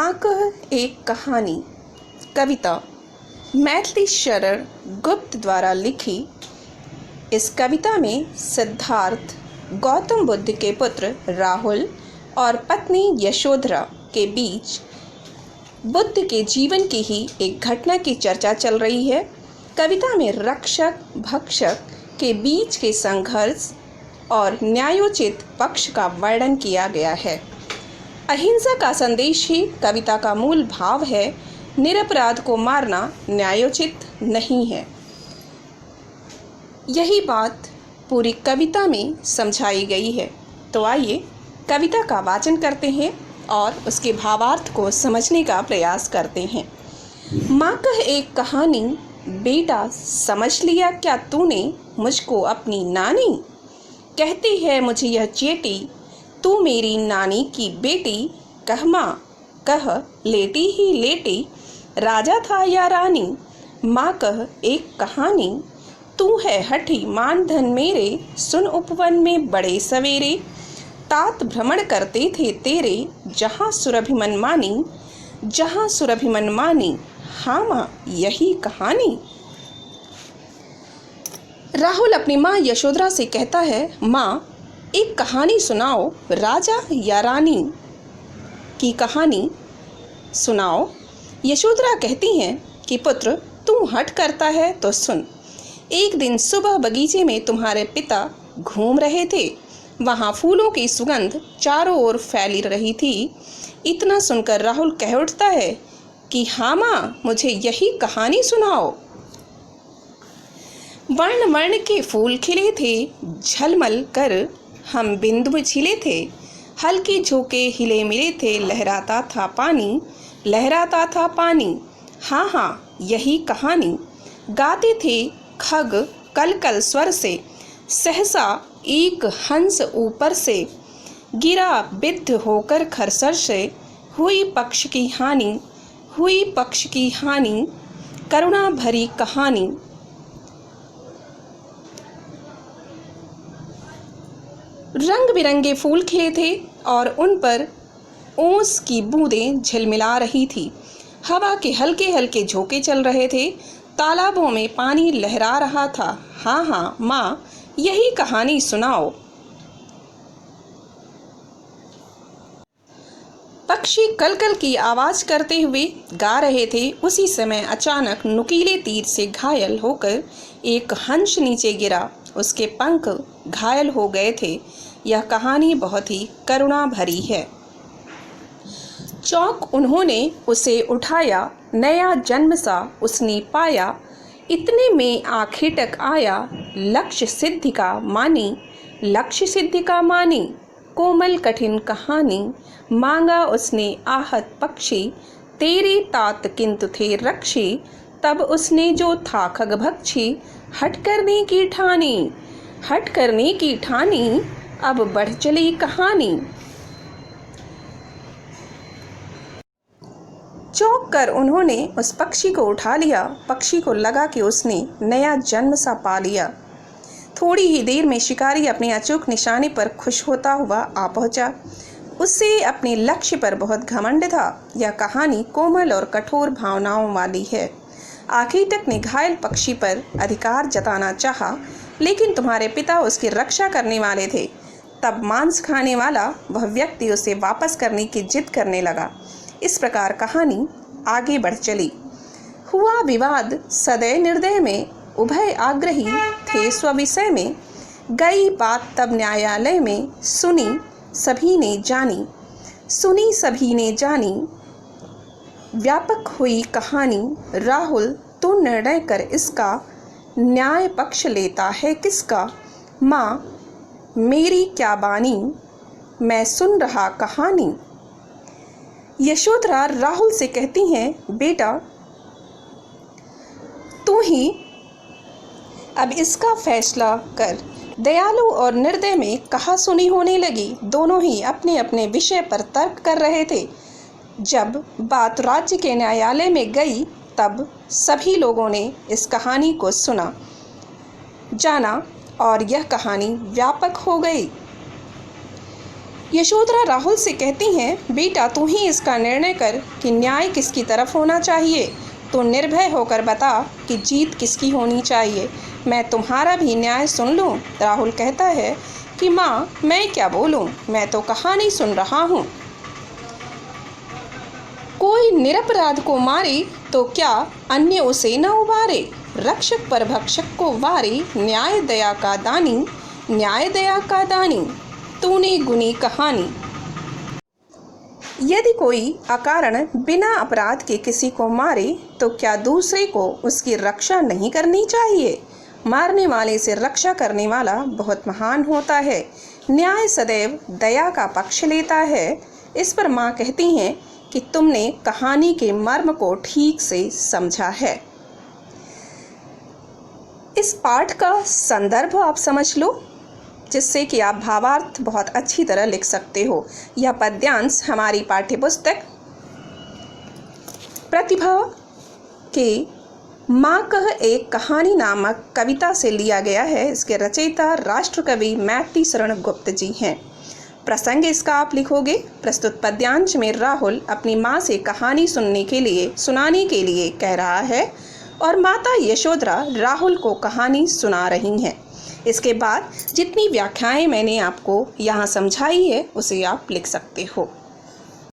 माँ कह एक कहानी कविता मैथिली शरण गुप्त द्वारा लिखी। इस कविता में सिद्धार्थ गौतम बुद्ध के पुत्र राहुल और पत्नी यशोधरा के बीच बुद्ध के जीवन की ही एक घटना की चर्चा चल रही है। कविता में रक्षक भक्षक के बीच के संघर्ष और न्यायोचित पक्ष का वर्णन किया गया है। अहिंसा का संदेश ही कविता का मूल भाव है। निरपराध को मारना न्यायोचित नहीं है। यही बात पूरी कविता में समझाई गई है। तो आइए कविता का वाचन करते हैं और उसके भावार्थ को समझने का प्रयास करते हैं। माँ कह एक कहानी, बेटा समझ लिया क्या तूने मुझको अपनी नानी? कहती है मुझे यह चेटी, तू मेरी नानी की बेटी। कह माँ कह लेटी ही लेटी, राजा था या रानी? माँ कह एक कहानी, तू है हठी मानधन मेरे। सुन उपवन में बड़े सवेरे, तात भ्रमण करते थे तेरे। जहाँ सुरभिमन मानी, जहाँ सुरभिमन मानी। हाँ माँ यही कहानी। राहुल अपनी माँ यशोधरा से कहता है, माँ एक कहानी सुनाओ, राजा या रानी की कहानी सुनाओ। यशोधरा कहती हैं कि पुत्र तू हठ करता है तो सुन। एक दिन सुबह बगीचे में तुम्हारे पिता घूम रहे थे। वहाँ फूलों की सुगंध चारों ओर फैली रही थी। इतना सुनकर राहुल कह उठता है कि हाँ माँ मुझे यही कहानी सुनाओ। वर्ण वर्ण के फूल खिले थे, झलमल कर हम बिंदु छिले थे। हल्के झोंके हिले मिले थे, लहराता था पानी, लहराता था पानी। हाँ हाँ यही कहानी। गाते थे खग कल कल स्वर से, सहसा एक हंस ऊपर से गिरा बिद्ध होकर खरसर से। हुई पक्ष की हानि, हुई पक्ष की हानि, करुणा भरी कहानी। रंग बिरंगे फूल खिले थे और उन पर ओस की बूंदें झिलमिला रही थी। हवा के हल्के हल्के झोंके चल रहे थे। तालाबों में पानी लहरा रहा था। हाँ हाँ माँ यही कहानी सुनाओ। पक्षी कलकल की आवाज करते हुए गा रहे थे। उसी समय अचानक नुकीले तीर से घायल होकर एक हंस नीचे गिरा। उसके पंख घायल हो गए थे। यह कहानी बहुत ही करुणा भरी है। चौंक उन्होंने उसे उठाया, नया जन्म सा उसने पाया। इतने में आखिटक आया, लक्ष्य सिद्धि का मानी, लक्ष्य सिद्धि का मानी। कोमल कठिन कहानी, मांगा उसने आहत पक्षी। तेरे तात किंतु थे रक्षी, तब उसने जो था खगभक्षी। हट करने की ठानी, हट करने की ठानी, अब बढ़ चली कहानी। चौंक कर उन्होंने उस पक्षी को उठा लिया। पक्षी को लगा कि उसने नया जन्म सा पा लिया। थोड़ी ही देर में शिकारी अपने अचूक निशाने पर खुश होता हुआ आ पहुंचा। उससे अपने लक्ष्य पर बहुत घमंड था। यह कहानी कोमल और कठोर भावनाओं वाली है। आखिटक ने घायल पक्षी पर अधिकार जताना चाहा, लेकिन तुम्हारे पिता उसकी रक्षा करने वाले थे। तब मांस खाने वाला वह व्यक्ति उसे वापस करने की जिद करने लगा। इस प्रकार कहानी आगे बढ़ चली। हुआ विवाद सदय निर्दय में, उभय आग्रही थे स्वविषय में। गई बात तब न्यायालय में, सुनी सभी ने जानी, सुनी सभी ने जानी। व्यापक हुई कहानी। राहुल तू निर्णय कर इसका, न्याय पक्ष लेता है किसका? माँ मेरी क्या बानी, मैं सुन रहा कहानी। यशोधरा राहुल से कहती हैं, बेटा तू ही अब इसका फैसला कर। दयालु और निर्दय में कहा सुनी होने लगी। दोनों ही अपने अपने विषय पर तर्क कर रहे थे। जब बात राज्य के न्यायालय में गई तब सभी लोगों ने इस कहानी को सुना, जाना और यह कहानी व्यापक हो गई। यशोधरा राहुल से कहती हैं, बेटा तू ही इसका निर्णय कर कि न्याय किसकी तरफ होना चाहिए। तो निर्भय होकर बता कि जीत किसकी होनी चाहिए। मैं तुम्हारा भी न्याय सुन लूं। राहुल कहता है कि माँ मैं क्या बोलूं, मैं तो कहानी सुन रहा हूँ। कोई निरपराध को मारे तो क्या अन्य उसे न उबारे। रक्षक पर भक्षक को वारे, न्याय दया का दानी, न्याय दया का दानी, तूने गुनी कहानी। यदि कोई अकारण बिना अपराध के किसी को मारे तो क्या दूसरे को उसकी रक्षा नहीं करनी चाहिए। मारने वाले से रक्षा करने वाला बहुत महान होता है। न्याय सदैव दया का पक्ष लेता है। इस पर माँ कहती हैं कि तुमने कहानी के मर्म को ठीक से समझा है। इस पाठ का संदर्भ आप समझ लो, जिससे कि आप भावार्थ बहुत अच्छी तरह लिख सकते हो। यह पद्यांश हमारी पाठ्यपुस्तक प्रतिभा के माँ कह एक कहानी नामक कविता से लिया गया है। इसके रचयिता राष्ट्रकवि मैथिली शरण गुप्त जी हैं। प्रसंग इसका आप लिखोगे। प्रस्तुत पद्यांश में राहुल अपनी माँ से कहानी सुनाने के लिए कह रहा है और माता यशोधरा राहुल को कहानी सुना रही हैं। इसके बाद जितनी व्याख्याएं मैंने आपको यहाँ समझाई है उसे आप लिख सकते हो।